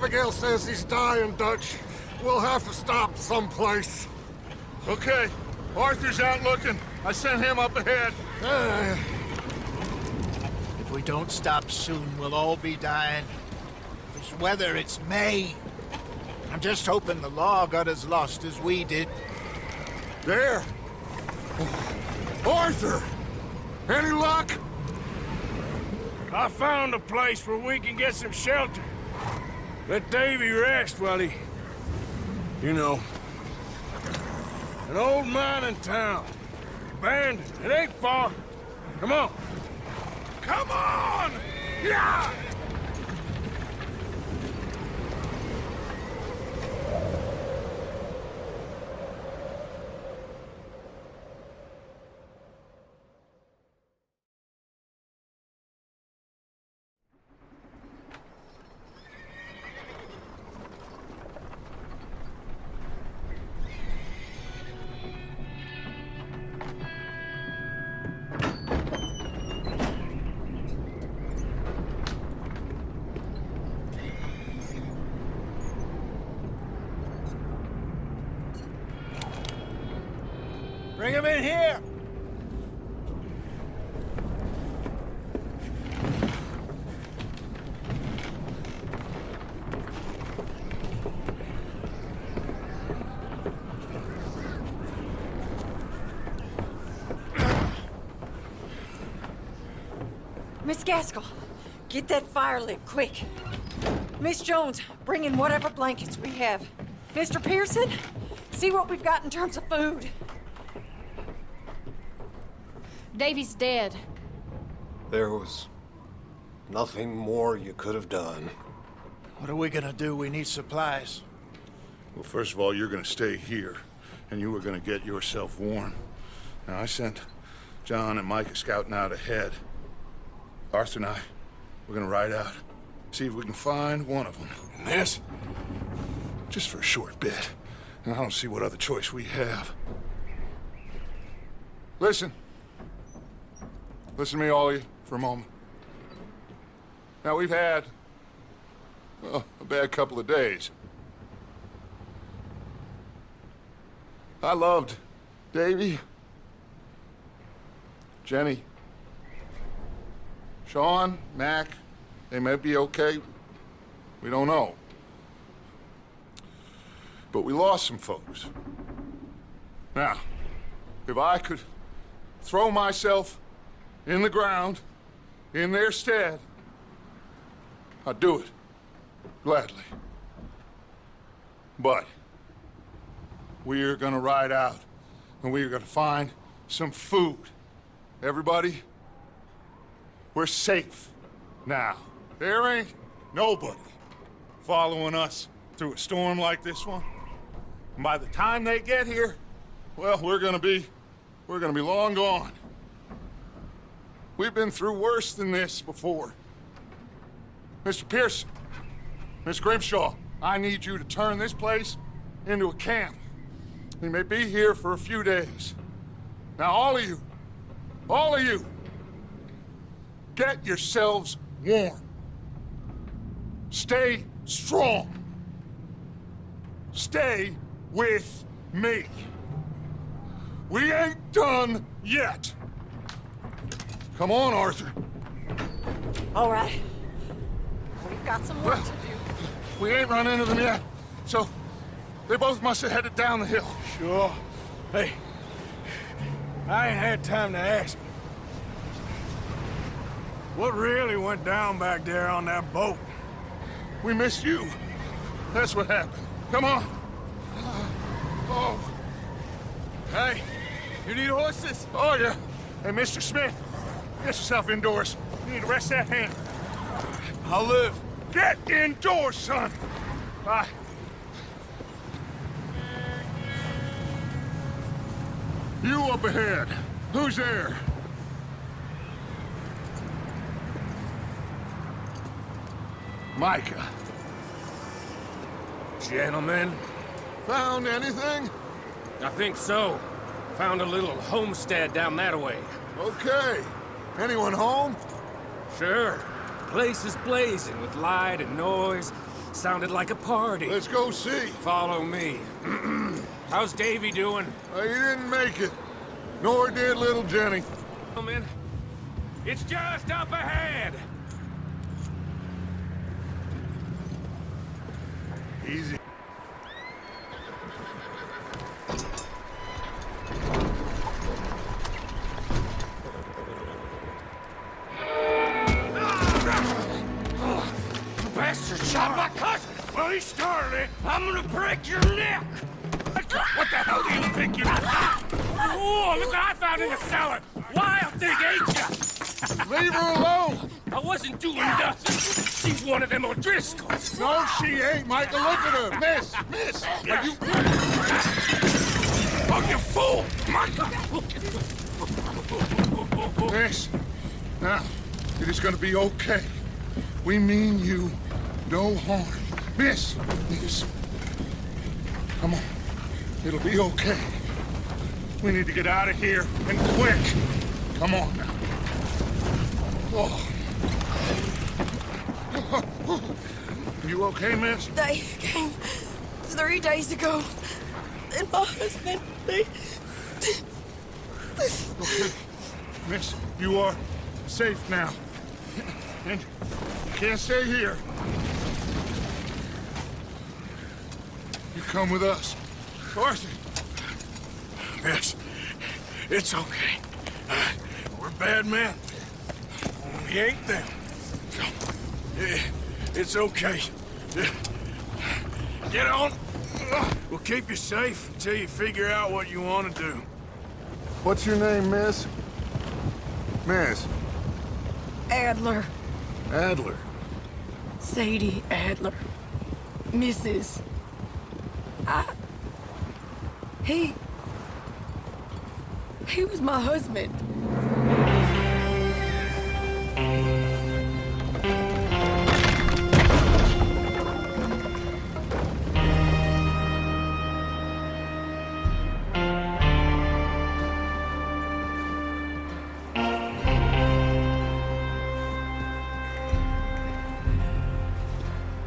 Abigail says he's dying, Dutch. We'll have to stop someplace. Okay. Arthur's out looking. I sent him up ahead. If we don't stop soon, we'll all be dying. This weather, it's May. I'm just hoping the law got as lost as we did. There! Arthur! Any luck? I found a place where we can get some shelter. Let Davy rest while he... You know. An old mining town. Abandoned. It ain't far. Come on. Come on! Yeah! Bring him in here! Miss Gaskell, get that fire lit, quick. Miss Jones, bring in whatever blankets we have. Mr. Pearson, see what we've got in terms of food. Davy's dead. There was nothing more you could have done. What are we gonna do? We need supplies. Well, first of all, you're gonna stay here, and you were gonna get yourself warm. Now, I sent John and Micah scouting out ahead. Arthur and I, we're gonna ride out, see if we can find one of them. And this, just for a short bit. And I don't see what other choice we have. Listen. Listen to me, all of you, for a moment. Now, we've had, well, a bad couple of days. I loved Davy, Jenny, Sean, Mac. They may be okay. We don't know. But we lost some folks. Now, if I could throw myself in the ground, in their stead, I'd do it, gladly. But we're gonna ride out, and we're gonna find some food. Everybody, we're safe now. There ain't nobody following us through a storm like this one. And by the time they get here, well, we're gonna be long gone. We've been through worse than this before. Mr. Pearson, Miss Grimshaw, I need you to turn this place into a camp. We may be here for a few days. Now, all of you, get yourselves warm. Stay strong. Stay with me. We ain't done yet. Come on, Arthur. All right. We've got some work to do. We ain't run into them yet, so they both must have headed down the hill. Sure. Hey, I ain't had time to ask. What really went down back there on that boat? We missed you. That's what happened. Come on. Oh. Hey, you need horses? Oh, yeah. Hey, Mr. Smith, get yourself indoors. You need to rest that hand. I'll live. Get indoors, son. Bye. You up ahead. Who's there? Micah. Gentlemen, Found anything? I think so. Found a little homestead down that way. Okay. Anyone home? Sure. Place is blazing with light and noise. Sounded like a party. Let's go see. Follow me. How's Davy doing? He didn't make it. Nor did little Jenny. Gentlemen, it's just up ahead. Easy. Bastard shot my cousin! Well, he started it. I'm gonna break your neck! What the hell do you think you're... Oh, look what I found in the cellar! Wild thing, ain't ya? Leave her alone! I wasn't doing nothing. She's one of them O'Driscolls. No, she ain't, Michael. Look at her. Miss! Are you... Oh, you fool! Michael! Miss, now, it is gonna be okay. We mean you no harm. Miss! Come on. It'll be okay. We need to get out of here, and quick. Come on now. Oh. You okay, miss? They came 3 days ago. And my husband, they... Okay. Miss, you are safe now. And you can't stay here. You come with us. Arthur. Miss, it's okay. We're bad men. We ain't them. It's okay. Get on. We'll keep you safe until you figure out what you want to do. What's your name, miss? Miss. Adler. Adler. Sadie Adler. Mrs. He was my husband.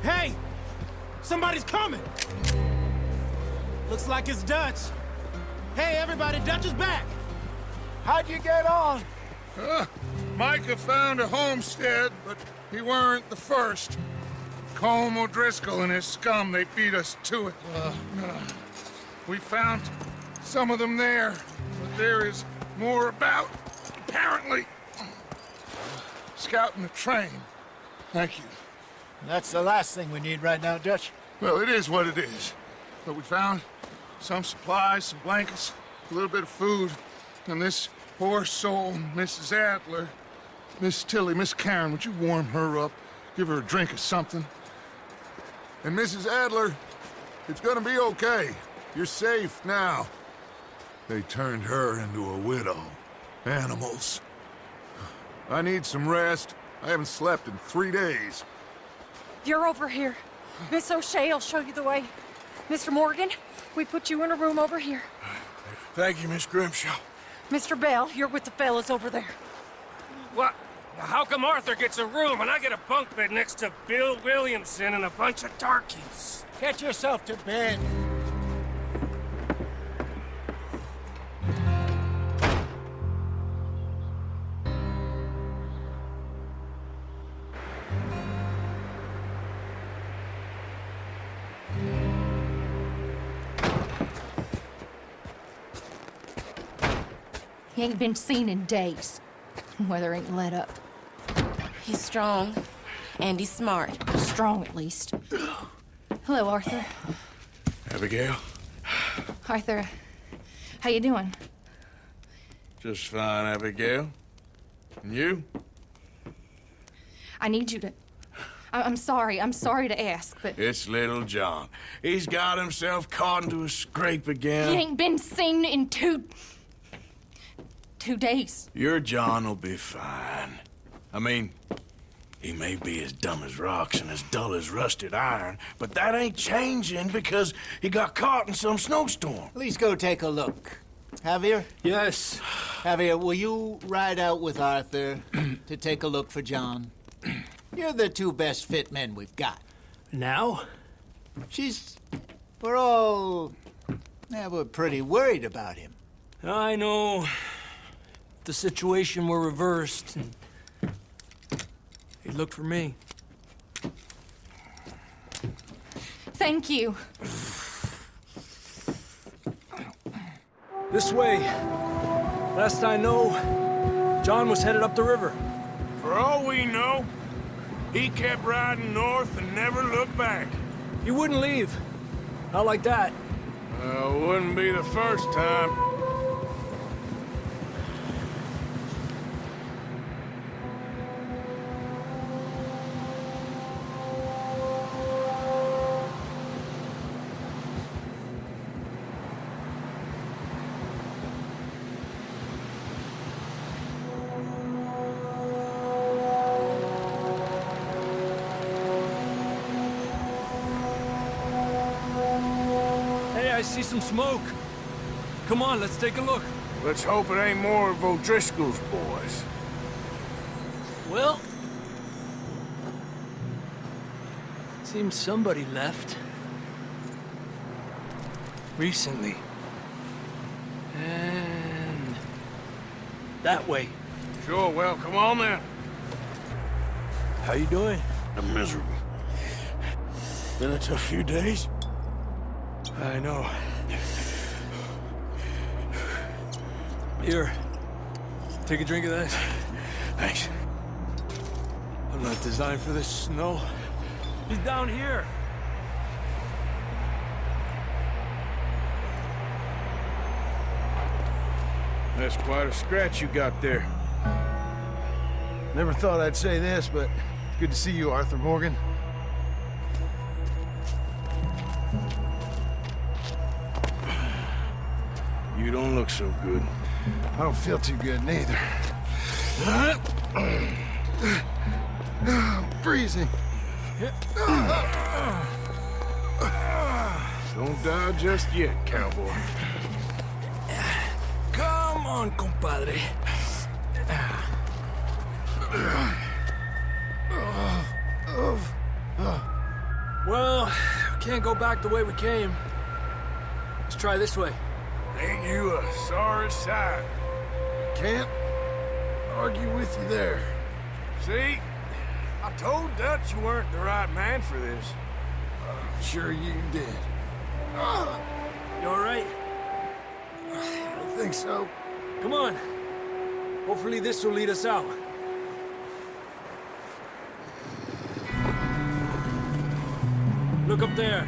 Hey! Somebody's coming! Looks like it's Dutch. Hey, everybody, Dutch is back! How'd you get on? Micah found a homestead, but he weren't the first. Colm O'Driscoll and his scum, they beat us to it. We found some of them there, but there is more about, apparently. Scouting the train. Thank you. That's the last thing we need right now, Dutch. Well, it is what it is. But we found some supplies, some blankets, a little bit of food, and this poor soul, Mrs. Adler, Miss Tilly, Miss Karen, would you warm her up? Give her a drink or something? And Mrs. Adler, it's gonna be okay. You're safe now. They turned her into a widow. Animals. I need some rest. I haven't slept in 3 days. You're over here. Miss O'Shea will show you the way. Mr. Morgan, we put you in a room over here. Thank you, Miss Grimshaw. Mr. Bell, you're with the fellas over there. What? How come Arthur gets a room and I get a bunk bed next to Bill Williamson and a bunch of darkies? Get yourself to bed. He ain't been seen in days. Weather ain't let up. He's strong. And he's smart. Strong, at least. Hello, Arthur. Abigail? Arthur, how you doing? Just fine, Abigail. And you? I need you to... I'm sorry to ask, but... It's little John. He's got himself caught into a scrape again. He ain't been seen in 2 days. Your John will be fine. I mean, he may be as dumb as rocks and as dull as rusted iron, but that ain't changing because he got caught in some snowstorm. Please go take a look. Javier? Yes. Javier, will you ride out with Arthur to take a look for John? You're the 2 best fit men we've got. Now? We're all... Yeah, we're pretty worried about him. I know. If the situation were reversed, he'd look for me. Thank you. This way. Last I know, John was headed up the river. For all we know, he kept riding north and never looked back. He wouldn't leave. Not like that. Wouldn't be the first time. I see some smoke. Come on, let's take a look. Let's hope it ain't more of O'Driscoll's boys. Well... seems somebody left. Recently. And... that way. Sure, well, come on then. How you doing? I'm miserable. Been a tough few days. I know. Here. Take a drink of that. Thanks. I'm not designed for this snow. He's down here. That's quite a scratch you got there. Never thought I'd say this, but it's good to see you, Arthur Morgan. You don't look so good. I don't feel too good, neither. I'm freezing. Don't die just yet, cowboy. Come on, compadre. Well, we can't go back the way we came. Let's try this way. Ain't you a sorry sight? Can't argue with you there. See? I told Dutch you weren't the right man for this. I'm sure you did. You all right? I think so. Come on. Hopefully this will lead us out. Look up there.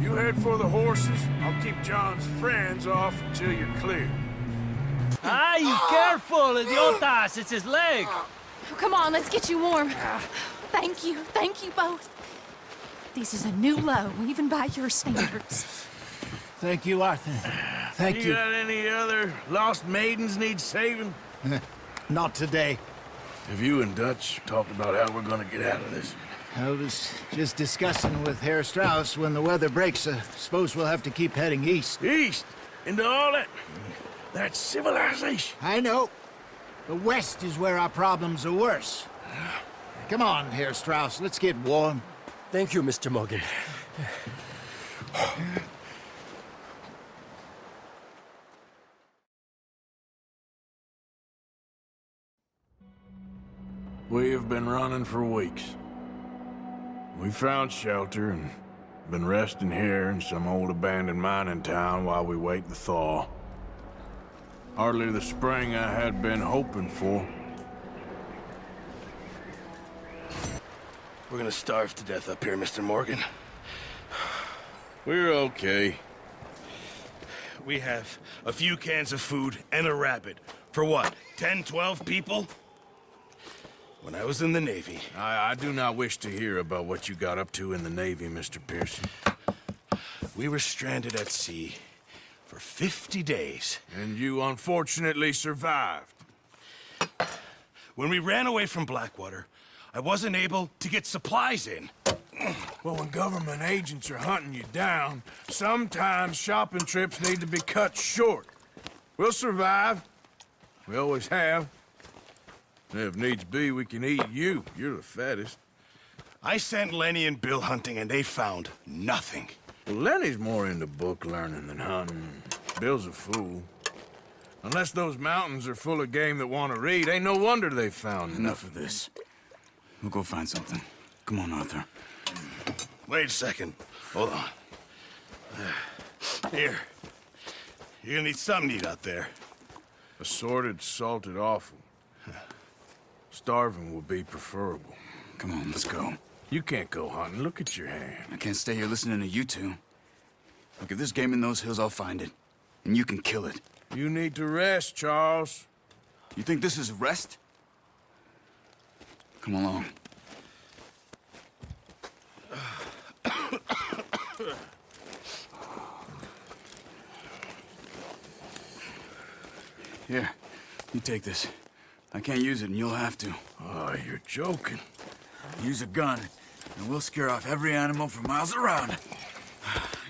You head for the horses. I'll keep John's friends off until you're clear. Ay, careful, idiotas! It's his leg! Come on, let's get you warm. Thank you both. This is a new low, even by your standards. Thank you, Arthur. Thank you. You got any other lost maidens need saving? Not today. Have you and Dutch talked about how we're gonna get out of this? I was just discussing with Herr Strauss when the weather breaks. Suppose we'll have to keep heading east. East? Into all that... That's civilization. I know. The west is where our problems are worse. Come on, Herr Strauss, let's get warm. Thank you, Mr. Morgan. We have been running for weeks. We found shelter and been resting here in some old abandoned mining town while we wait the thaw. Hardly the spring I had been hoping for. We're gonna starve to death up here, Mr. Morgan. We're okay. We have a few cans of food and a rabbit. For what, 10, 12 people? When I was in the Navy... I do not wish to hear about what you got up to in the Navy, Mr. Pearson. We were stranded at sea for 50 days. And you unfortunately survived. When we ran away from Blackwater, I wasn't able to get supplies in. Well, when government agents are hunting you down, sometimes shopping trips need to be cut short. We'll survive. We always have. And if needs be, we can eat you. You're the fattest. I sent Lenny and Bill hunting, and they found nothing. Well, Lenny's more into book learning than hunting. Bill's a fool. Unless those mountains are full of game that want to read, ain't no wonder they found Enough of this. We'll go find something. Come on, Arthur. Wait a second. Hold on. Here. You're gonna need something to eat out there. Assorted, salted offal. Starving would be preferable. Come on, let's go. You can't go hunting. Look at your hand. I can't stay here listening to you two. Look, if there's game in those hills, I'll find it. And you can kill it. You need to rest, Charles. You think this is rest? Come along. Here, you take this. I can't use it, and you'll have to. Oh, you're joking. Use a gun, and we'll scare off every animal for miles around.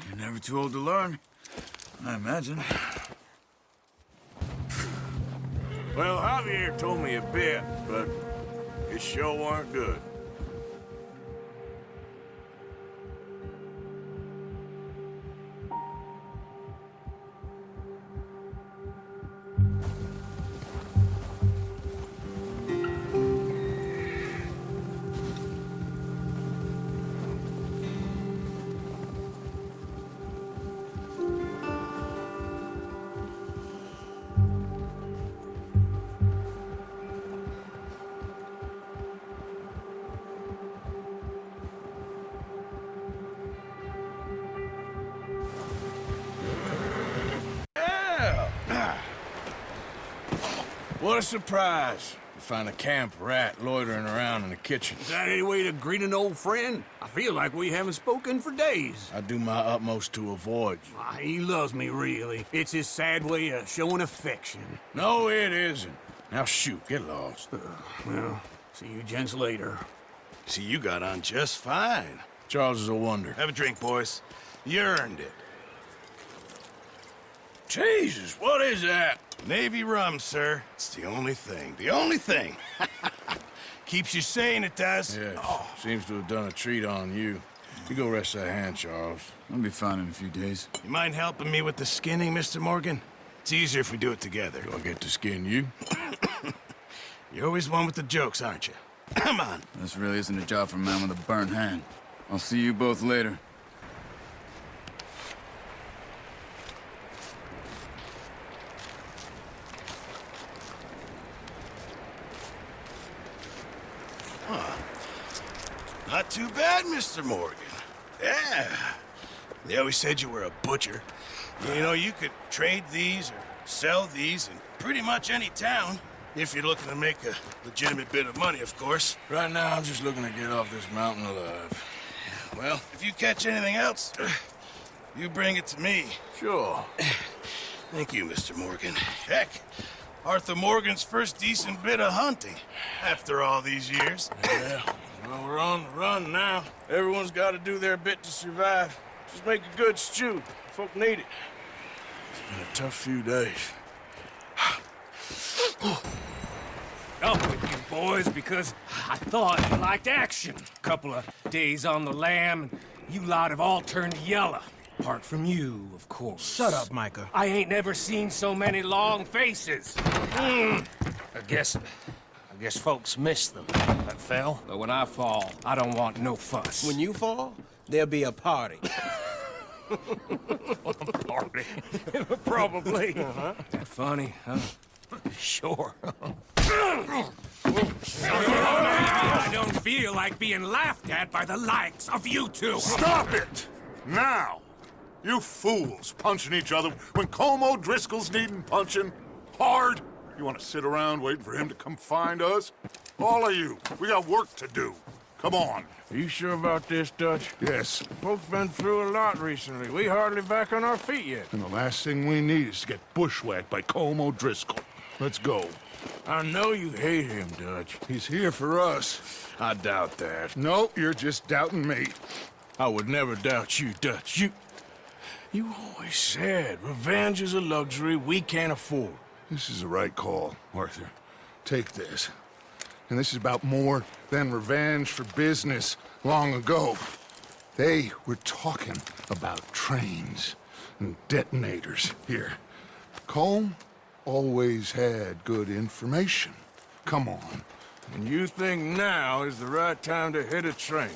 You're never too old to learn, I imagine. Well, Javier told me a bit, but it sure weren't good. What a surprise. To find a camp rat loitering around in the kitchen. Is that any way to greet an old friend? I feel like we haven't spoken for days. I do my utmost to avoid you. He loves me, really. It's his sad way of showing affection. No, it isn't. Now shoot, get lost. Well, see you gents later. See, you got on just fine. Charles is a wonder. Have a drink, boys. You earned it. Jesus, what is that? Navy rum, sir. It's the only thing. The only thing. Keeps you sane, it does. Yes. Seems to have done a treat on you. You go rest that hand, Charles. I'll be fine in a few days. You mind helping me with the skinning, Mr. Morgan? It's easier if we do it together. Do I get to skin you? You're always one with the jokes, aren't you? Come on. This really isn't a job for a man with a burnt hand. I'll see you both later. Not too bad, Mr. Morgan. Yeah. They always said you were a butcher. You know, you could trade these or sell these in pretty much any town. If you're looking to make a legitimate bit of money, of course. Right now, I'm just looking to get off this mountain alive. Well, if you catch anything else, you bring it to me. Sure. Thank you, Mr. Morgan. Heck, Arthur Morgan's first decent bit of hunting after all these years. Yeah. Well, we're on the run now. Everyone's got to do their bit to survive. Just make a good stew. Folk need it. It's been a tough few days. Up with you boys because I thought you liked action. Couple of days on the lam, and you lot have all turned yellow. Apart from you, of course. Shut up, Micah. I ain't never seen so many long faces. I guess folks miss them. That fell. But when I fall, I don't want no fuss. When you fall, there'll be a party. Party? Probably. That funny, huh? Sure. I don't feel like being laughed at by the likes of you two. Stop it! Now! You fools punching each other when Colm O'Driscoll's needing punching. Hard! You want to sit around waiting for him to come find us? All of you, we got work to do. Come on. Are you sure about this, Dutch? Yes. Folks been through a lot recently. We hardly back on our feet yet. And the last thing we need is to get bushwhacked by Colm O'Driscoll. Let's go. I know you hate him, Dutch. He's here for us. I doubt that. No, you're just doubting me. I would never doubt you, Dutch. You always said revenge is a luxury we can't afford. This is the right call, Arthur. Take this. And this is about more than revenge for business long ago. They were talking about trains and detonators here. Colm always had good information. Come on. And you think now is the right time to hit a train?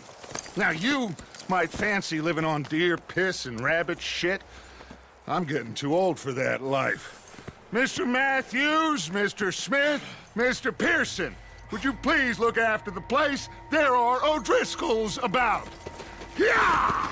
Now you might fancy living on deer piss and rabbit shit. I'm getting too old for that life. Mr. Matthews, Mr. Smith, Mr. Pearson, would you please look after the place? There are O'Driscolls about. Yeah!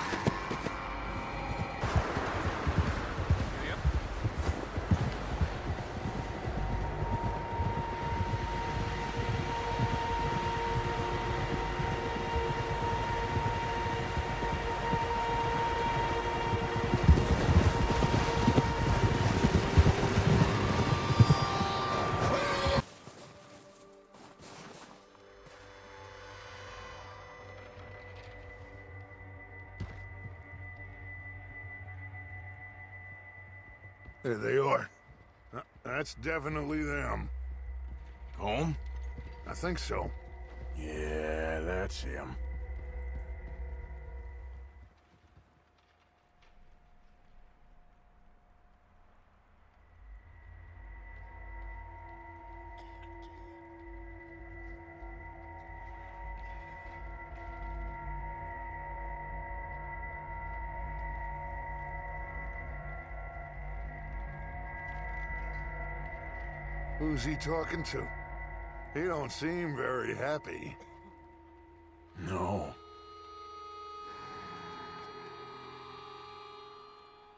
There they are. That's definitely them. Home? I think so. Yeah, that's him. Who's he talking to? He don't seem very happy. No.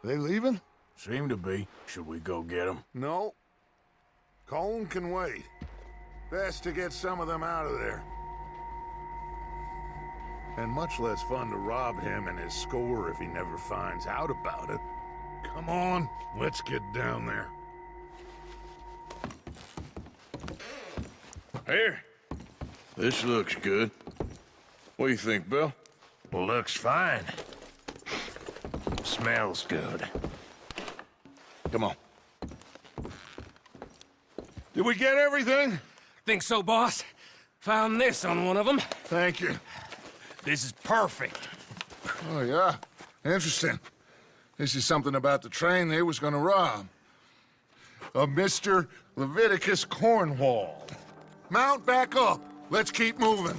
They leaving? Seem to be. Should we go get them? No. Colm can wait. Best to get some of them out of there. And much less fun to rob him and his score if he never finds out about it. Come on, let's get down there. Here. This looks good. What do you think, Bill? Looks fine. Smells good. Come on. Did we get everything? Think so, boss. Found this on one of them. Thank you. This is perfect. Oh, yeah? Interesting. This is something about the train they was gonna rob. A Mr. Leviticus Cornwall. Mount back up. Let's keep moving.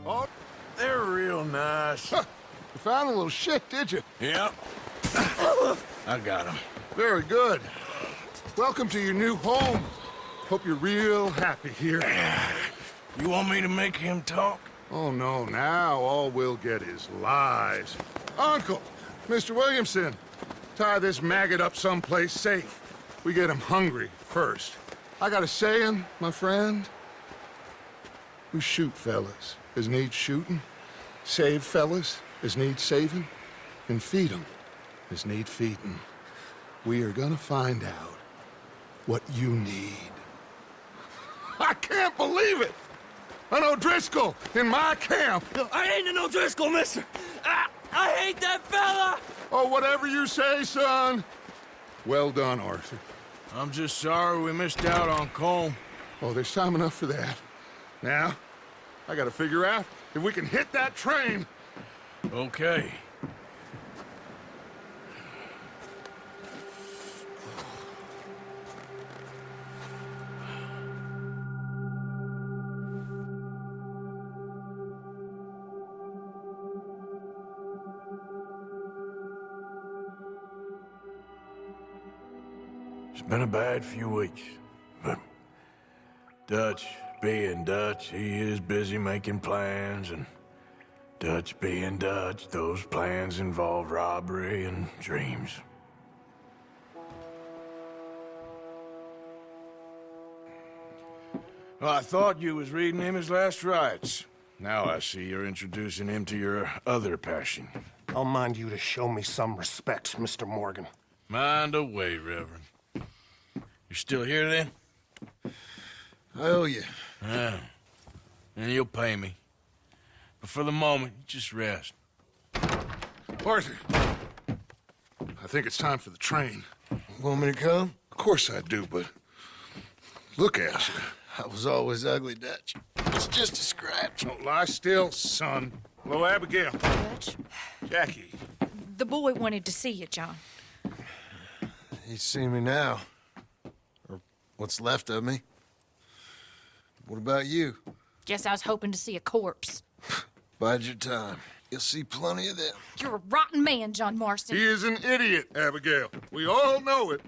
Oh, they're real nice. Huh. You found a little shit, did you? Yep. I got him. Very good. Welcome to your new home. Hope you're real happy here. You want me to make him talk? Oh, no. Now all we'll get is lies. Uncle, Mr. Williamson, tie this maggot up someplace safe. We get him hungry first. I got a saying, my friend. We shoot fellas as need shooting, save fellas as need saving, and feed 'em as need feeding. We are gonna find out what you need. I can't believe it! An O'Driscoll in my camp! I ain't an O'Driscoll, mister! I hate that fella! Oh, whatever you say, son. Well done, Arthur. I'm just sorry we missed out on Colm. Oh, there's time enough for that. Now, I gotta figure out if we can hit that train. Okay. It's been a bad few weeks, but Dutch being Dutch, he is busy making plans, and Dutch being Dutch, those plans involve robbery and dreams. Well, I thought you was reading him his last rites. Now I see you're introducing him to your other passion. I'll mind you to show me some respect, Mr. Morgan. Mind away, Reverend. You still here, then? I owe you. Yeah. And you'll pay me. But for the moment, just rest. Arthur, I think it's time for the train. Want me to come? Of course I do, but look at you. I was always ugly, Dutch. It's just a scratch. Don't lie still, son. Hello, Abigail. Dutch, Jackie. the boy wanted to see you, John. He's seen me now. Or what's left of me. What about you? Guess I was hoping to see a corpse. Bide your time. You'll see plenty of them. You're a rotten man, John Marston. He is an idiot, Abigail. We all know it.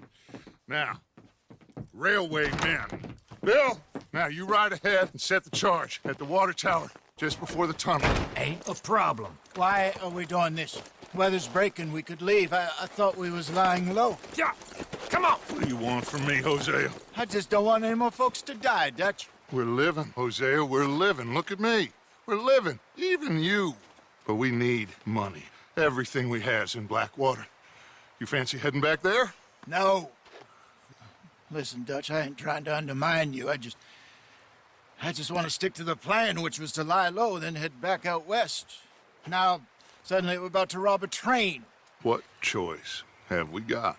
Now, railway men. Bill, now you ride ahead and set the charge at the water tower just before the tunnel. Ain't a problem. Why are we doing this? Weather's breaking. We could leave. I thought we was lying low. Yeah, come on. What do you want from me, Hosea? I just don't want any more folks to die, Dutch. We're living, Hosea. We're living. Look at me. We're living. Even you. But we need money. Everything we has in Blackwater. You fancy heading back there? No. Listen, Dutch, I ain't trying to undermine you. I just want to stick to the plan, which was to lie low, then head back out west. Now, suddenly we're about to rob a train. What choice have we got?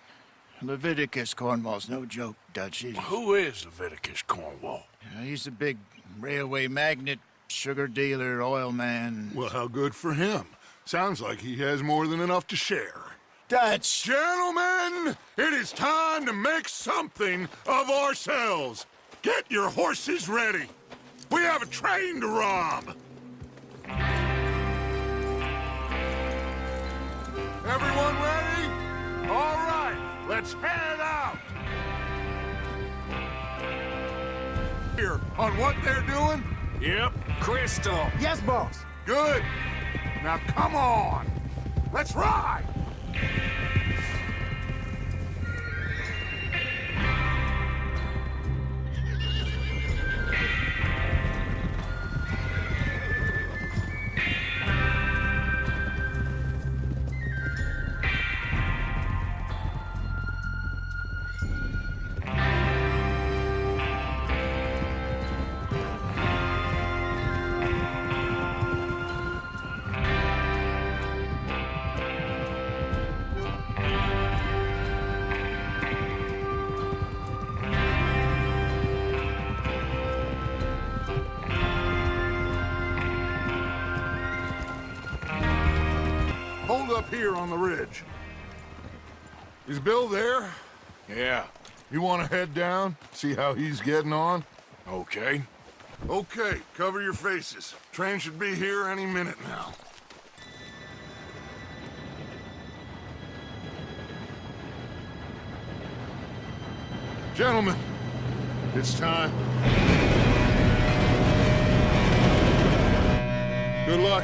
Leviticus Cornwall's no joke, Dutch. Who is Leviticus Cornwall? He's a big railway magnate, sugar dealer, oil man. Well, how good for him. Sounds like he has more than enough to share. Dutch! Gentlemen, it is time to make something of ourselves. Get your horses ready. We have a train to rob. Everyone ready? All right, let's head out. Here, on what they're doing? Yep, Crystal. Yes, boss. Good. Now come on. Let's ride. Hold up here on the ridge. Is Bill there? Yeah. You want to head down, see how he's getting on? Okay. Okay, cover your faces. Train should be here any minute now. Gentlemen, it's time. Good luck,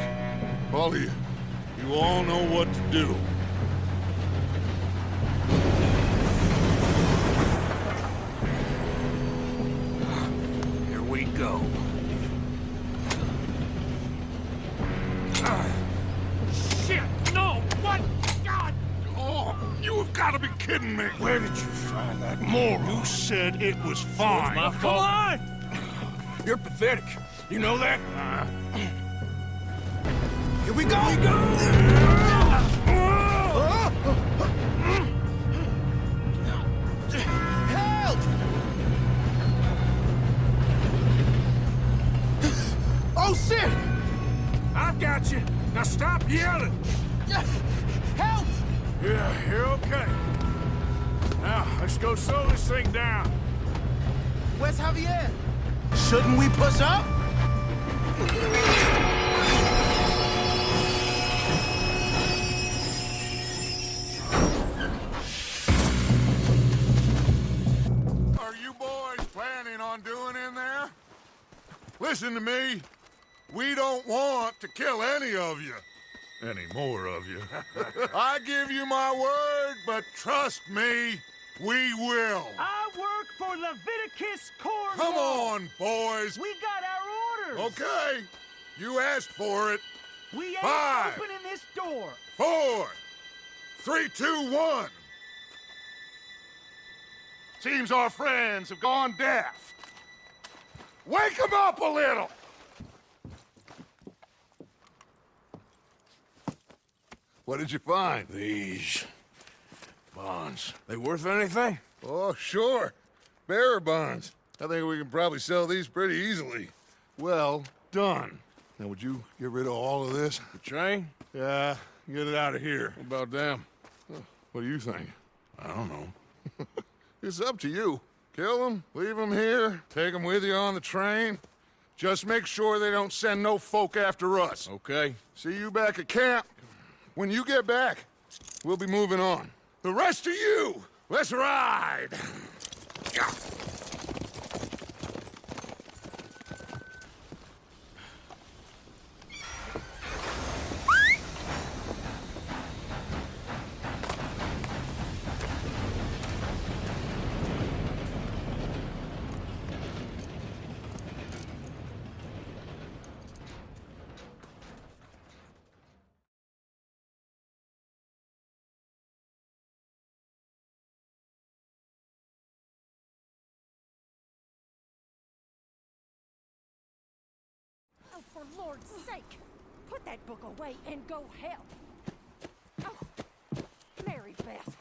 all of you. You all know what to do. Here we go. Shit! No! What? God! Oh, you have got to be kidding me. Where did you find that moron? You said it was It's fine. my fault. Come on! You're pathetic. You know that? Here we go! Help! Oh, shit! I've got you. Now stop yelling. Help! Yeah, you're okay. Now, let's go slow this thing down. Where's Javier? Shouldn't we push up? Are you boys planning on doing in there? Listen to me. We don't want to kill any of you. Any more of you. I give you my word, but trust me, we will. I work for Leviticus Cornwall. Come on, boys. We got our orders. Okay. You asked for it. We ain't 5, opening this door. 4, 3, 2, 1. Seems our friends have gone deaf. Wake them up a little. What did you find? These bonds. They worth anything? Oh, sure. Bearer bonds. I think we can probably sell these pretty easily. Well done. Now, would you get rid of all of this? The train? Yeah, get it out of here. What about them? What do you think? I don't know. It's up to you. Kill them, leave them here, take them with you on the train. Just make sure they don't send no folk after us. Okay. See you back at camp. When you get back, we'll be moving on. The rest of you, let's ride! Oh, for Lord's sake, put that book away and go help. Oh, Mary Beth.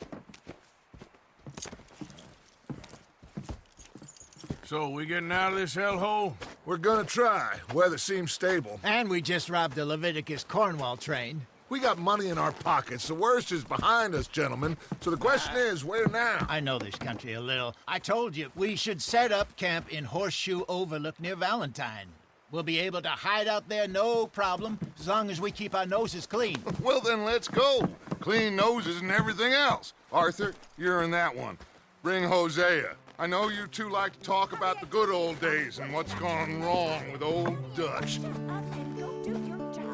So, we getting out of this hellhole? We're gonna try. Weather seems stable. And we just robbed the Leviticus Cornwall train. We got money in our pockets. The worst is behind us, gentlemen. So the question is, where now? I know this country a little. I told you, we should set up camp in Horseshoe Overlook near Valentine. We'll be able to hide out there no problem, as long as we keep our noses clean. Well, then let's go. Clean noses and everything else. Arthur, you're in that one. Bring Hosea. I know you two like to talk about the good old days and what's gone wrong with old Dutch. And go do your job.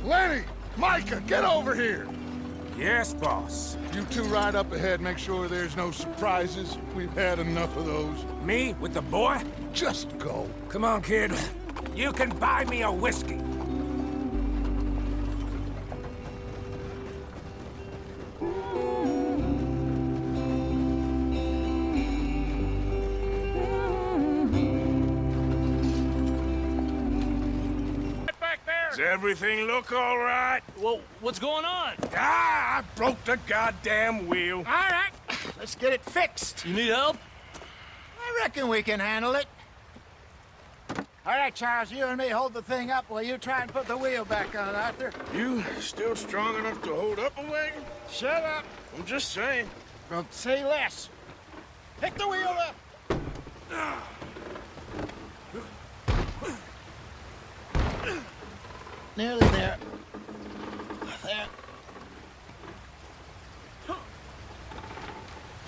Lenny! Micah, get over here! Yes, boss. You two ride up ahead, make sure there's no surprises. We've had enough of those. Me with the boy? Just go. Come on, kid. You can buy me a whiskey. Does everything look all right? Well, what's going on? Ah, I broke the goddamn wheel. All right, let's get it fixed. You need help? I reckon we can handle it. All right, Charles, you and me hold the thing up while you try and put the wheel back on, Arthur. You still strong enough to hold up a wagon? Shut up. I'm just saying. Well, say less. Pick the wheel up. Nearly there. There.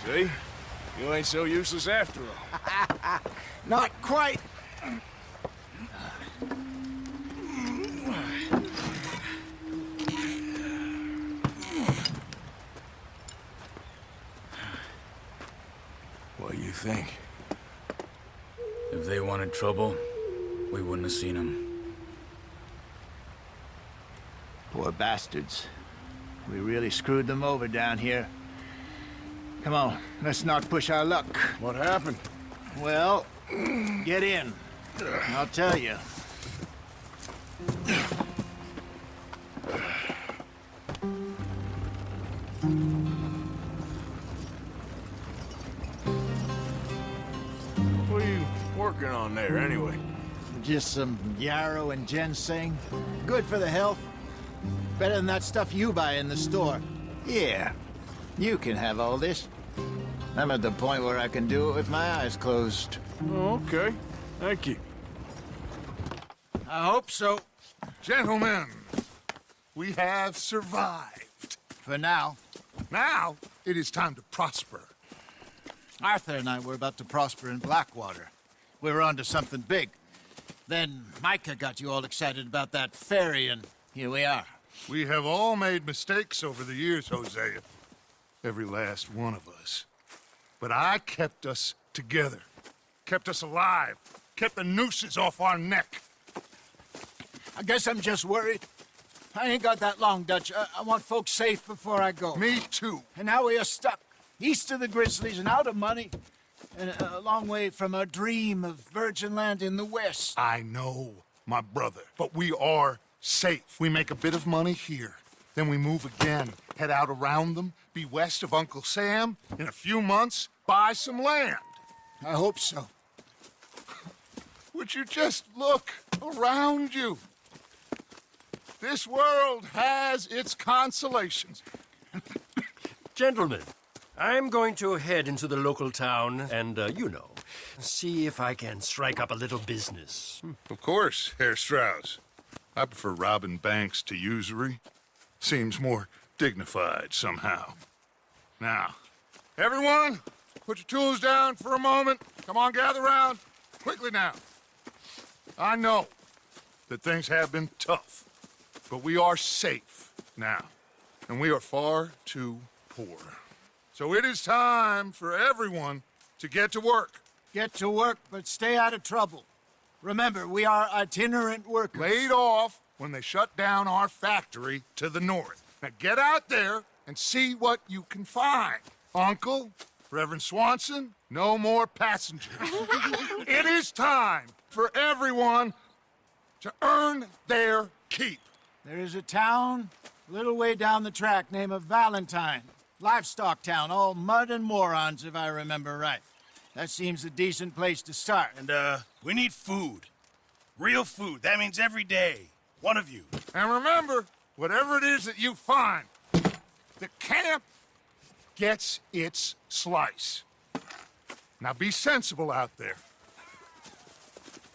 See? You ain't so useless after all. Not quite. What do you think? If they wanted trouble, we wouldn't have seen them. Poor bastards. We really screwed them over down here. Come on, let's not push our luck. What happened? Well, get in. I'll tell you. What are you working on there, anyway? Just some yarrow and ginseng. Good for the health. Better than that stuff you buy in the store. Yeah, you can have all this. I'm at the point where I can do it with my eyes closed. Okay. Thank you. I hope so. Gentlemen, we have survived. For now. Now, it is time to prosper. Arthur and I were about to prosper in Blackwater. We were onto something big. Then Micah got you all excited about that ferry, and here we are. We have all made mistakes over the years, Hosea. Every last one of us. But I kept us together. Kept us alive. Kept the nooses off our neck. I guess I'm just worried. I ain't got that long, Dutch. I want folks safe before I go. Me too. And now we are stuck. East of the Grizzlies and out of money. And a long way from our dream of virgin land in the west. I know, my brother. But we are safe. We make a bit of money here. Then we move again. Head out around them. Be west of Uncle Sam. In a few months, buy some land. I hope so. Would you just look around you? This world has its consolations. Gentlemen, I'm going to head into the local town and, see if I can strike up a little business. Of course, Herr Strauss. I prefer robbing banks to usury. Seems more dignified somehow. Now, everyone, put your tools down for a moment. Come on, gather round. Quickly now. I know that things have been tough, but we are safe now, and we are far too poor. So it is time for everyone to get to work. Get to work, but stay out of trouble. Remember, we are itinerant workers. Laid off when they shut down our factory to the north. Now get out there and see what you can find. Uncle, Reverend Swanson, no more passengers. It is time for everyone to earn their keep. There is a town a little way down the track named Valentine. Livestock town, all mud and morons, if I remember right. That seems a decent place to start. And, we need food. Real food. That means every day. One of you. And remember, whatever it is that you find, the camp gets its slice. Now be sensible out there.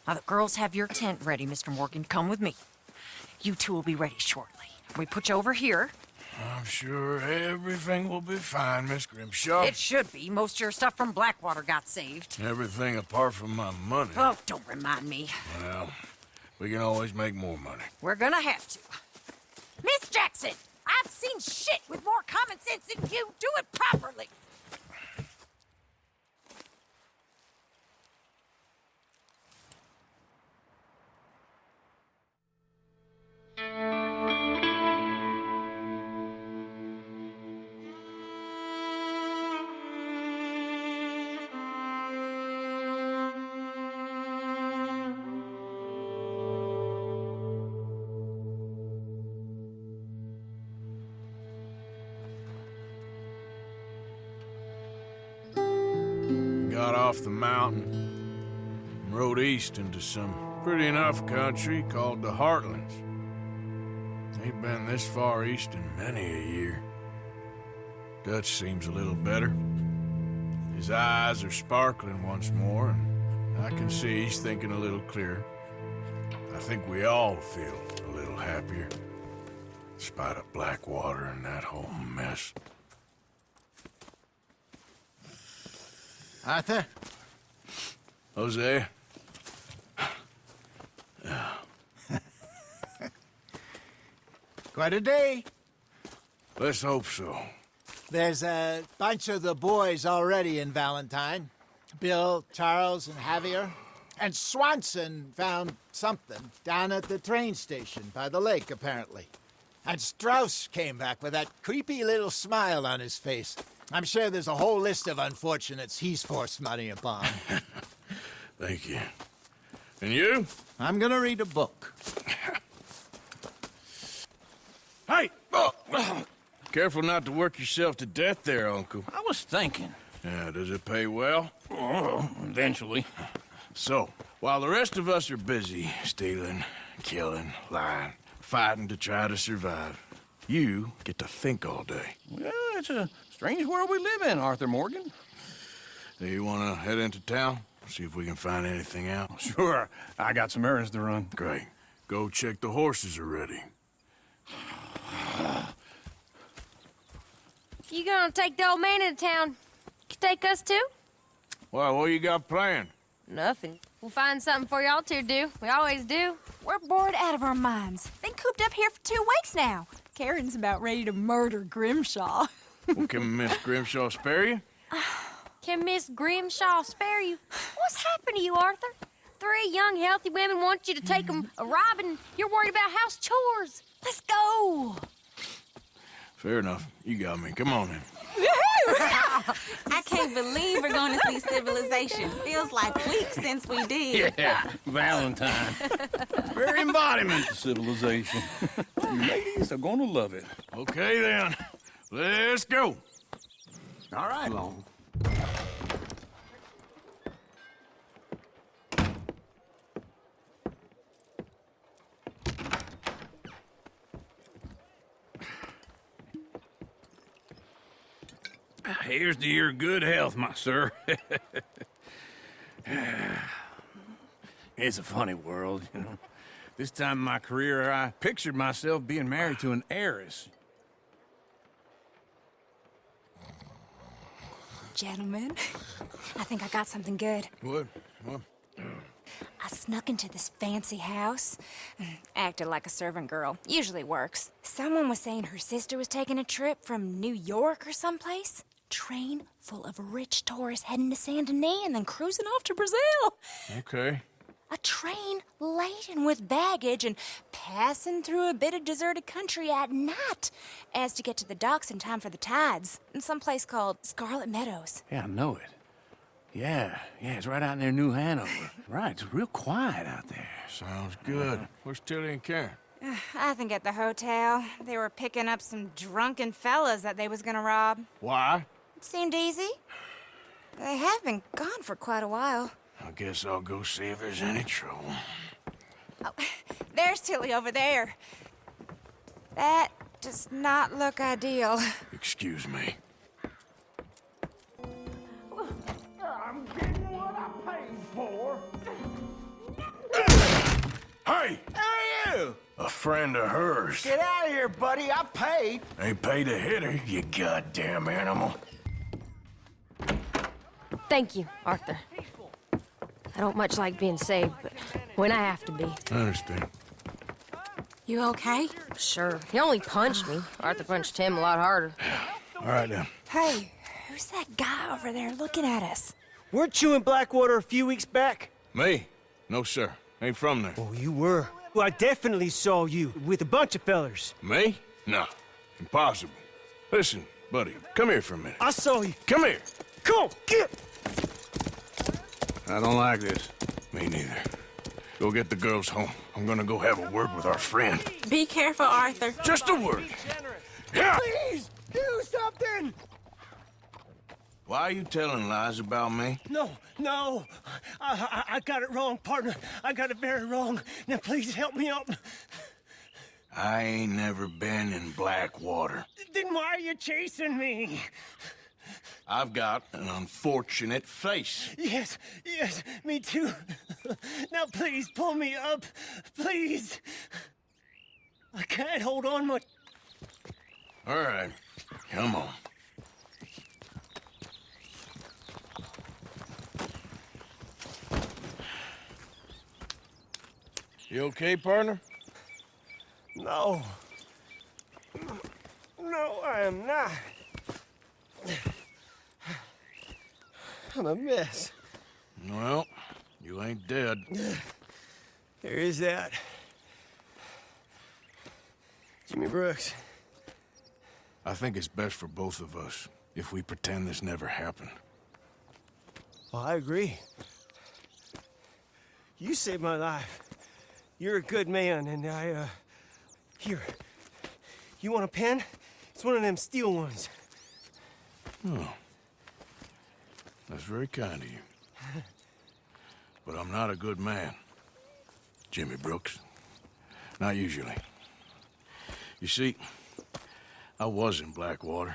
Now, the girls have your tent ready, Mr. Morgan. Come with me. You two will be ready shortly. We put you over here. I'm sure everything will be fine, Miss Grimshaw. It should be. Most of your stuff from Blackwater got saved. Everything apart from my money. Oh, don't remind me. Well, we can always make more money. We're gonna have to. Miss Jackson, I've seen shit with more common sense than you. Do it properly. Got off the mountain and rode east into some pretty enough country called the Heartlands. Ain't been this far east in many a year. Dutch seems a little better. His eyes are sparkling once more, and I can see he's thinking a little clearer. I think we all feel a little happier, in spite of Blackwater and that whole mess. Arthur? Jose? Quite a day. Let's hope so. There's a bunch of the boys already in Valentine. Bill, Charles, and Javier. And Swanson found something down at the train station by the lake, apparently. And Strauss came back with that creepy little smile on his face. I'm sure there's a whole list of unfortunates he's forced money upon. Thank you. And you? I'm gonna read a book. Hey! Oh. Careful not to work yourself to death there, Uncle. I was thinking. Yeah, does it pay well? Oh, eventually. So, While the rest of us are busy stealing, killing, lying, fighting to try to survive, you get to think all day. Well, it's a strange world we live in, Arthur Morgan. Do you want to head into town? See if we can find anything out? Sure. I got some errands to run. Great. Go check the horses are ready. You gonna take the old man into town? You take us too? Well, what you got planned? Nothing. We'll find something for y'all two to do. We always do. We're bored out of our minds. Been cooped up here for 2 weeks now. Karen's about ready to murder Grimshaw. Well, can Miss Grimshaw spare you? Can Miss Grimshaw spare you? What's happened to you, Arthur? 3 young, healthy women want you to take them a robbing. You're worried about house chores. Let's go. Fair enough. You got me. Come on in. I can't believe we're going to see civilization. Feels like weeks since we did. Yeah, Valentine. Very embodiment of civilization. You ladies are gonna love it. Okay, then. Let's go. All right. Long. Here's to your good health, my sir. It's a funny world, you know. This time in my career, I pictured myself being married to an heiress. Gentlemen, I think I got something good. What? I snuck into this fancy house. Acted like a servant girl. Usually works. Someone was saying her sister was taking a trip from New York or someplace. Train full of rich tourists heading to Saint Denis and then cruising off to Brazil. Okay. A train laden with baggage and passing through a bit of deserted country at night as to get to the docks in time for the tides in some place called Scarlet Meadows. Yeah, I know it. Yeah, it's right out near New Hanover. Right, it's real quiet out there. Sounds good. Where's Tilly and Karen? I think at the hotel. They were picking up some drunken fellas that they was gonna rob. Why? It seemed easy. They have been gone for quite a while. I guess I'll go see if there's any trouble. Oh, there's Tilly over there. That does not look ideal. Excuse me. I'm getting what I paid for. Hey! Who are you? A friend of hers. Get out of here, buddy. I paid. Ain't paid to hit her, you goddamn animal. Thank you, Arthur. I don't much like being saved, but when I have to be. I understand. You okay? Sure. He only punched me. Arthur punched him a lot harder. All right, then. Hey, who's that guy over there looking at us? Weren't you in Blackwater a few weeks back? Me? No, sir. Ain't from there. Oh, you were. Well, I definitely saw you with a bunch of fellers. Me? No. Impossible. Listen, buddy, come here for a minute. I saw you. Come here. Come on, get! I don't like this. Me neither. Go get the girls home. I'm gonna go have a word with our friend. Be careful, Arthur. Just a word. Yeah. Please, do something! Why are you telling lies about me? No. I got it wrong, partner. I got it very wrong. Now, please help me out. I ain't never been in Blackwater. Then why are you chasing me? I've got an unfortunate face. Yes, me too. Now, please, pull me up. Please. I can't hold on much. All right, come on. You okay, partner? No. No, I am not. I'm a mess. Well, you ain't dead. There is that. Jimmy Brooks. I think it's best for both of us if we pretend this never happened. Well, I agree. You saved my life. You're a good man, and Here. You want a pen? It's one of them steel ones. Oh. That's very kind of you. but I'm not a good man. Jimmy Brooks. Not usually. You see, I was in Blackwater.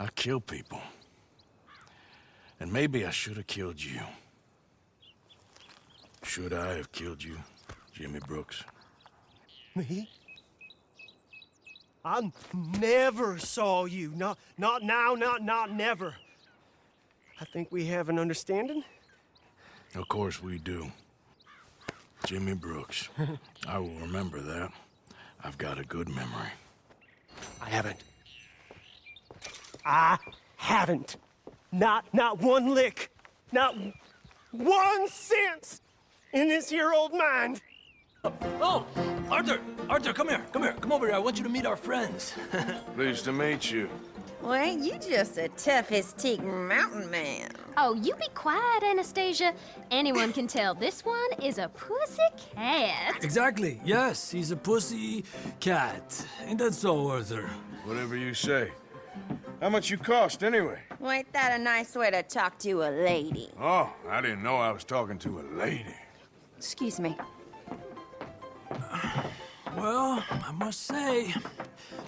I killed people. And maybe I should have killed you. Should I have killed you, Jimmy Brooks? Me? I never saw you. Not now, not never. I think we have an understanding. Of course we do. Jimmy Brooks. I will remember that. I've got a good memory. I haven't. Not one lick. Not 1 cent in this here old mind. Oh, Arthur! Arthur, come here. Come here. Come over here. I want you to meet our friends. Pleased to meet you. Well, ain't you just a tough-as-teak mountain man? Oh, you be quiet, Anastasia. Anyone can tell this one is a pussy cat. Exactly. Yes, he's a pussy cat. Ain't that so, Arthur? Whatever you say. How much you cost, anyway? Well, ain't that a nice way to talk to a lady? Oh, I didn't know I was talking to a lady. Excuse me. Well, I must say,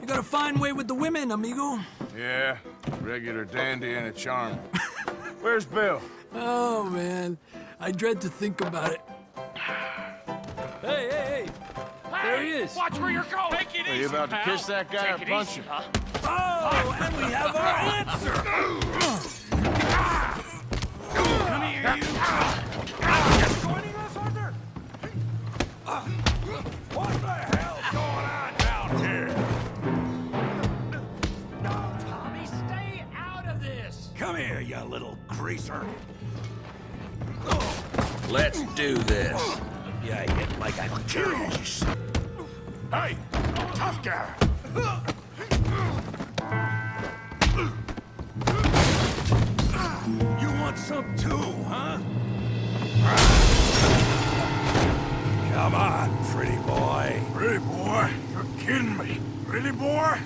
you got a fine way with the women, amigo. Yeah, regular dandy and a charm. Where's Bill? Oh, man. I dread to think about it. Hey! There he is. Watch where you're going. Take it Are you about to kiss that guy or punch him? Oh, and we have our answer. Come here, you. Joining us, Arthur? What the hell's going on down here? No, Tommy, stay out of this. Come here, you little greaser. Let's do this. You hit like a goose. Hey, tough guy. You want some too, huh? Come on, pretty boy. Pretty boy? You're kidding me. Pretty boy?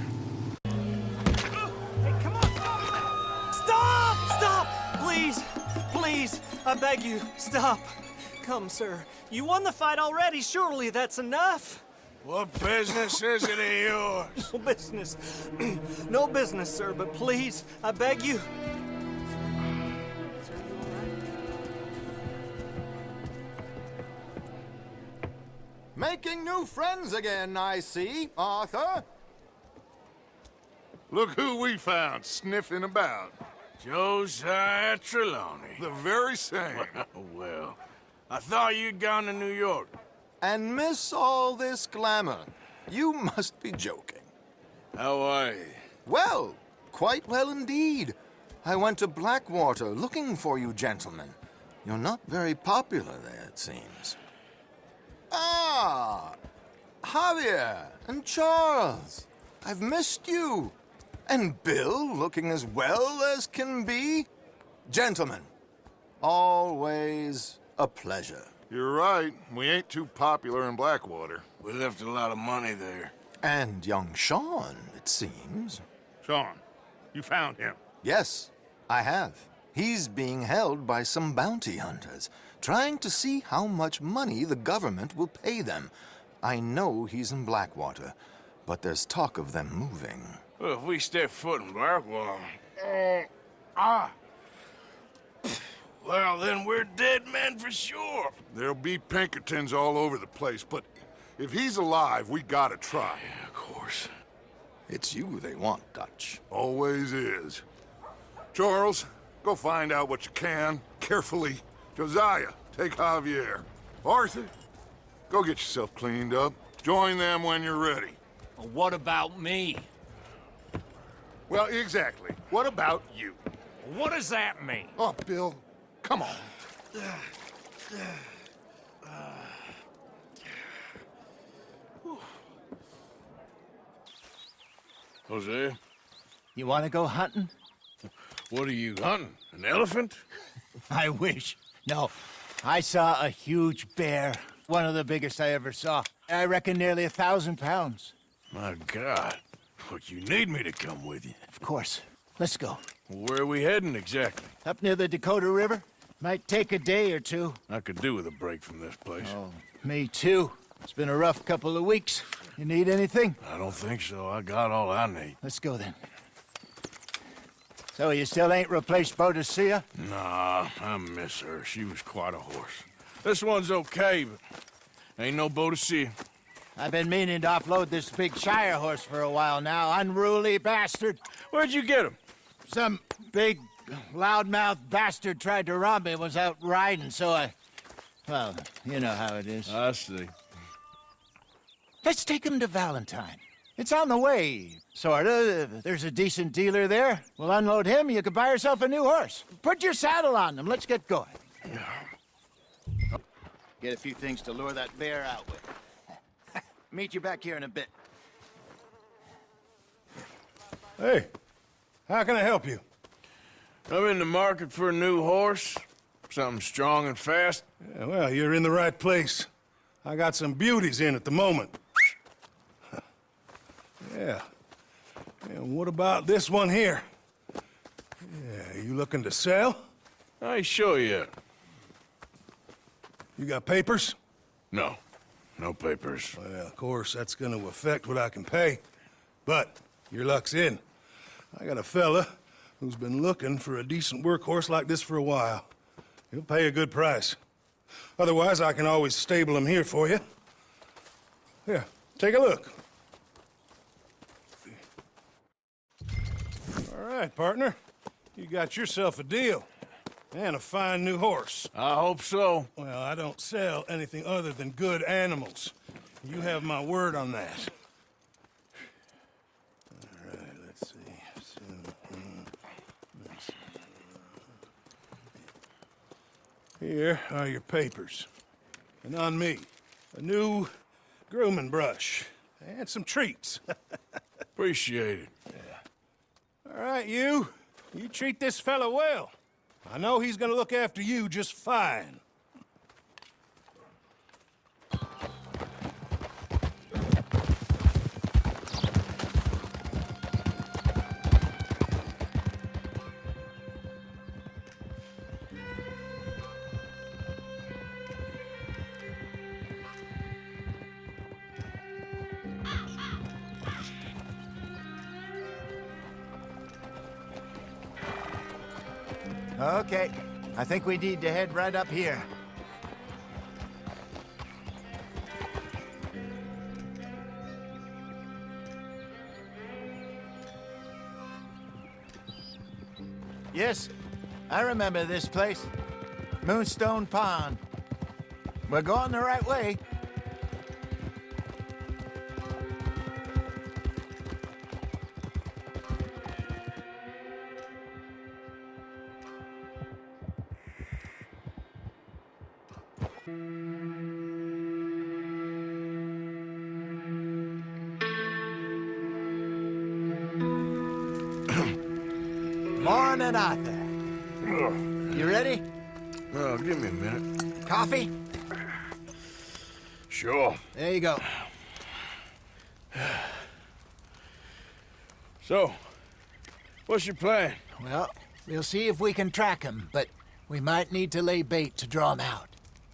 Hey, come on, stop! Stop! Please, I beg you, stop. Come, sir. You won the fight already. Surely that's enough. What business is it of yours? No business. No business, sir, but please, I beg you. Making new friends again, I see, Arthur. Look who we found sniffing about. Josiah Trelawney. The very same. Well, I thought you'd gone to New York. And miss all this glamour. You must be joking. How are you? Well, quite well indeed. I went to Blackwater looking for you gentlemen. You're not very popular there, it seems. Ah, Javier and Charles. I've missed you. And Bill looking as well as can be. Gentlemen, always a pleasure. You're right. We ain't too popular in Blackwater. We left a lot of money there. And young Sean, it seems. Sean, you found him? Yes, I have. He's being held by some bounty hunters, trying to see how much money the government will pay them. I know he's in Blackwater, but there's talk of them moving. Well, if we step foot in Blackwater... Well, then we're dead men for sure. There'll be Pinkertons all over the place, but if he's alive, we gotta try. Yeah, of course. It's you they want, Dutch. Always is. Charles, go find out what you can, carefully. Josiah, take Javier. Arthur, go get yourself cleaned up. Join them when you're ready. Well, what about me? Well, exactly. What about you? What does that mean? Oh, Bill, come on. Jose? You want to go hunting? What are you hunting? An elephant? I wish. No, I saw a huge bear. One of the biggest I ever saw. I reckon nearly 1,000 pounds. My God. But you need me to come with you. Of course. Let's go. Where are we heading exactly? Up near the Dakota River. Might take a day or two. I could do with a break from this place. Oh, me too. It's been a rough couple of weeks. You need anything? I don't think so. I got all I need. Let's go then. So you still ain't replaced Boadicea? Nah, I miss her. She was quite a horse. This one's okay, but ain't no Boadicea. I've been meaning to offload this big Shire horse for a while now. Unruly bastard. Where'd you get him? Some big, loudmouth bastard tried to rob me, was out riding, so well, you know how it is. I see. Let's take him to Valentine. It's on the way, sorta. If there's a decent dealer there, we'll unload him, you could buy yourself a new horse. Put your saddle on him, let's get going. Get a few things to lure that bear out with. Meet you back here in a bit. Hey, how can I help you? I'm in the market for a new horse. Something strong and fast. Yeah, well, you're in the right place. I got some beauties in at the moment. Yeah. And what about this one here? Yeah, you looking to sell? I ain't sure yet. You got papers? No. No papers. Well, of course, that's gonna affect what I can pay. But your luck's in. I got a fella who's been looking for a decent workhorse like this for a while. He'll pay a good price. Otherwise, I can always stable him here for you. Here, take a look. All right, partner. You got yourself a deal. And a fine new horse. I hope so. Well, I don't sell anything other than good animals. You have my word on that. All right, let's see. Here are your papers. And on me, a new grooming brush. And some treats. Appreciate it. Yeah. All right, you. You treat this fella well. I know he's gonna look after you just fine. Okay, I think we need to head right up here. Yes, I remember this place. Moonstone Pond. We're going the right way. Morning, Arthur. You ready? Oh, give me a minute. Coffee? Sure. There you go. So, what's your plan? Well, we'll see if we can track him, but we might need to lay bait to draw him out.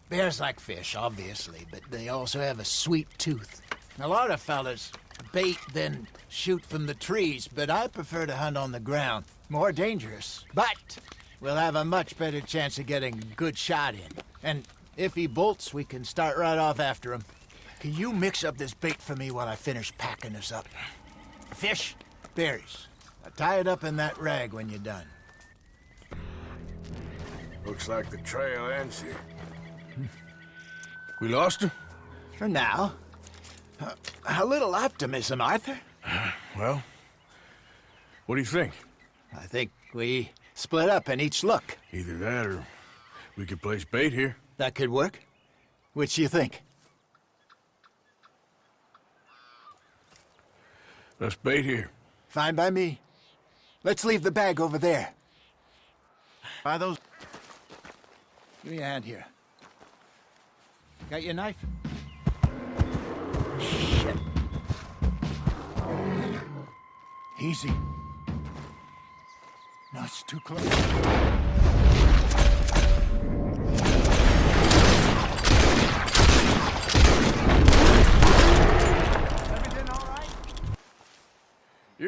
Bears like fish, obviously, but they also have a sweet tooth. A lot of fellas bait, then shoot from the trees, but I prefer to hunt on the ground. More dangerous, but we'll have a much better chance of getting a good shot in. And if he bolts, we can start right off after him. Can you mix up this bait for me while I finish packing this up? Fish, berries. Now tie it up in that rag when you're done. Looks like the trail ends here. We lost him? For now. A little optimism, Arthur. Well, what do you think? I think we split up and each look. Either that or we could place bait here. That could work. Which do you think? Let's bait here. Fine by me. Let's leave the bag over there. By those... Give me a hand here. Got your knife? Shit. Easy. No, it's too close.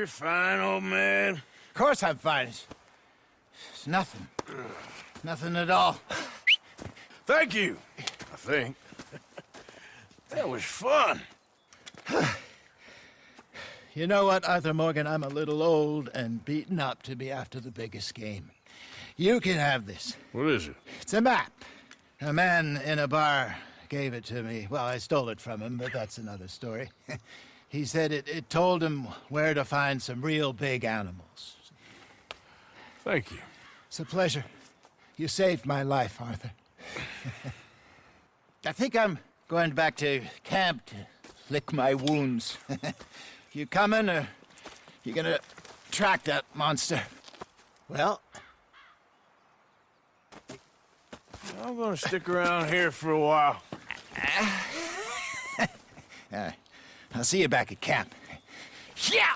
You're fine, old man. Of course I'm fine. It's nothing. Nothing at all. Thank you, I think. That was fun. You know what, Arthur Morgan? I'm a little old and beaten up to be after the biggest game. You can have this. What is it? It's a map. A man in a bar gave it to me. Well, I stole it from him, but that's another story. He said it told him where to find some real big animals. Thank you. It's a pleasure. You saved my life, Arthur. I think I'm going back to camp to lick my wounds. You coming, or you gonna track that monster? Well, I'm gonna stick around here for a while. I'll see you back at camp. Yeah!